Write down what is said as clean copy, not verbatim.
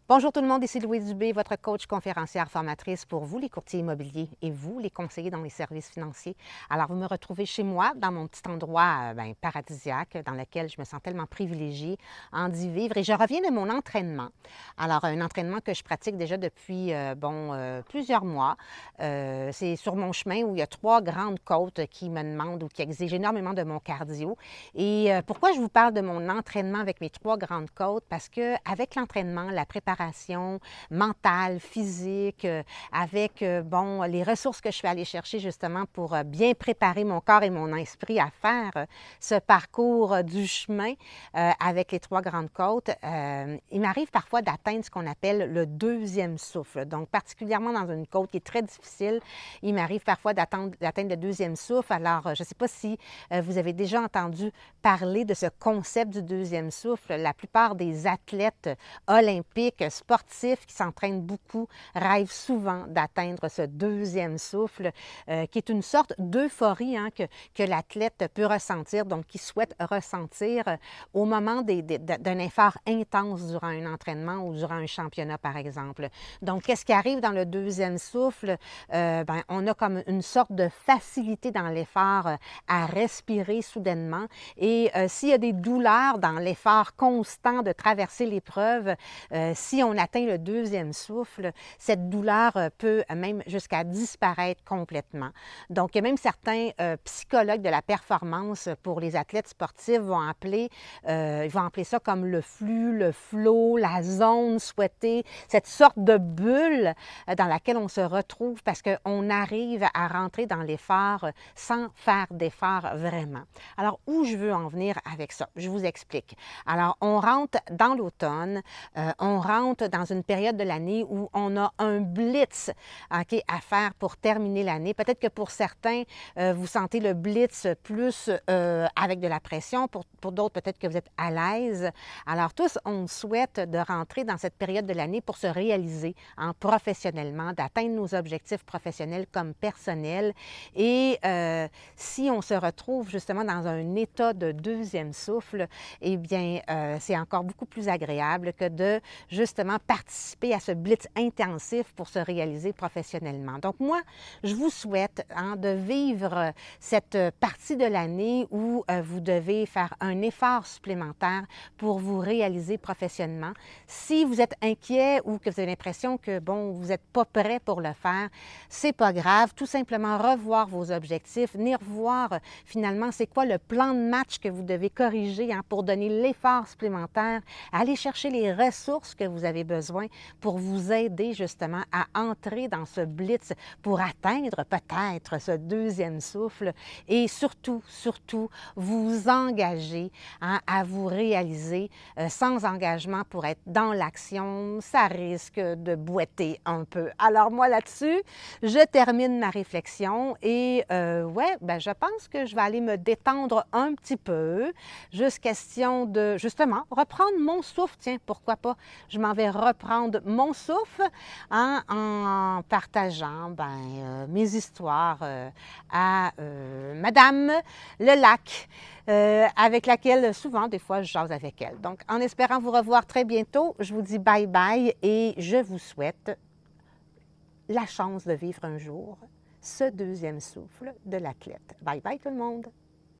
Bonjour tout le monde, ici Louise Dubé, votre coach formatrice formatrice pour vous les courtiers immobiliers et vous les conseillers dans les services financiers. Alors vous me retrouvez chez moi dans mon petit endroit paradisiaque dans lequel je me sens tellement privilégiée d'y vivre et je reviens de mon entraînement. Alors un entraînement que je pratique déjà depuis plusieurs mois. C'est sur mon chemin où il y a 3 grandes côtes qui me demandent ou qui exigent énormément de mon cardio. Et pourquoi je vous parle de mon entraînement avec mes 3 grandes côtes? Parce qu'avec l'entraînement, la préparation mentale, physique, avec les ressources que je suis allée chercher justement pour bien préparer mon corps et mon esprit à faire ce parcours du chemin avec les 3 grandes côtes. Il m'arrive parfois d'atteindre ce qu'on appelle le deuxième souffle. Donc, particulièrement dans une côte qui est très difficile, il m'arrive parfois d'atteindre le deuxième souffle. Alors, je ne sais pas si vous avez déjà entendu parler de ce concept du deuxième souffle. La plupart des athlètes olympiques, sportifs qui s'entraînent beaucoup, rêvent souvent d'atteindre ce deuxième souffle, qui est une sorte d'euphorie que l'athlète peut ressentir, donc qui souhaite ressentir au moment d'un effort intense durant un entraînement ou durant un championnat, par exemple. Donc, qu'est-ce qui arrive dans le deuxième souffle? On a comme une sorte de facilité dans l'effort à respirer soudainement. Et s'il y a des douleurs dans l'effort constant de traverser l'épreuve, si on atteint le deuxième souffle, cette douleur peut même jusqu'à disparaître complètement. Donc, il y a même certains psychologues de la performance pour les athlètes sportifs vont appeler ça comme le flux, le flow, la zone souhaitée, cette sorte de bulle dans laquelle on se retrouve parce qu'on arrive à rentrer dans l'effort sans faire d'effort vraiment. Alors, où je veux en venir avec ça? Je vous explique. Alors, on rentre dans l'automne, on rentre dans une période de l'année où on a un blitz à faire pour terminer l'année. Peut-être que pour certains, vous sentez le blitz plus avec de la pression. Pour d'autres, peut-être que vous êtes à l'aise. Alors, tous, on souhaite de rentrer dans cette période de l'année pour se réaliser professionnellement, d'atteindre nos objectifs professionnels comme personnels. Et si on se retrouve justement dans un état de deuxième souffle, eh bien, c'est encore beaucoup plus agréable que de justement participer à ce blitz intensif pour se réaliser professionnellement. Donc moi, je vous souhaite de vivre cette partie de l'année où vous devez faire un effort supplémentaire pour vous réaliser professionnellement. Si vous êtes inquiet ou que vous avez l'impression que, vous n'êtes pas prêt pour le faire, c'est pas grave. Tout simplement revoir vos objectifs, venir voir finalement c'est quoi le plan de match que vous devez corriger pour donner l'effort supplémentaire, aller chercher les ressources que vous avez besoin pour vous aider justement à entrer dans ce blitz pour atteindre peut-être ce deuxième souffle et surtout, vous engager à vous réaliser. Sans engagement pour être dans l'action, ça risque de boiter un peu. Alors moi là-dessus, je termine ma réflexion et je pense que je vais aller me détendre un petit peu. Juste question de, justement, reprendre mon souffle. Tiens, pourquoi pas? Je m'en vais reprendre mon souffle en partageant mes histoires à Madame le lac, avec laquelle souvent, des fois, je jase avec elle. Donc, en espérant vous revoir très bientôt, je vous dis bye bye et je vous souhaite la chance de vivre un jour ce deuxième souffle de l'athlète. Bye bye tout le monde!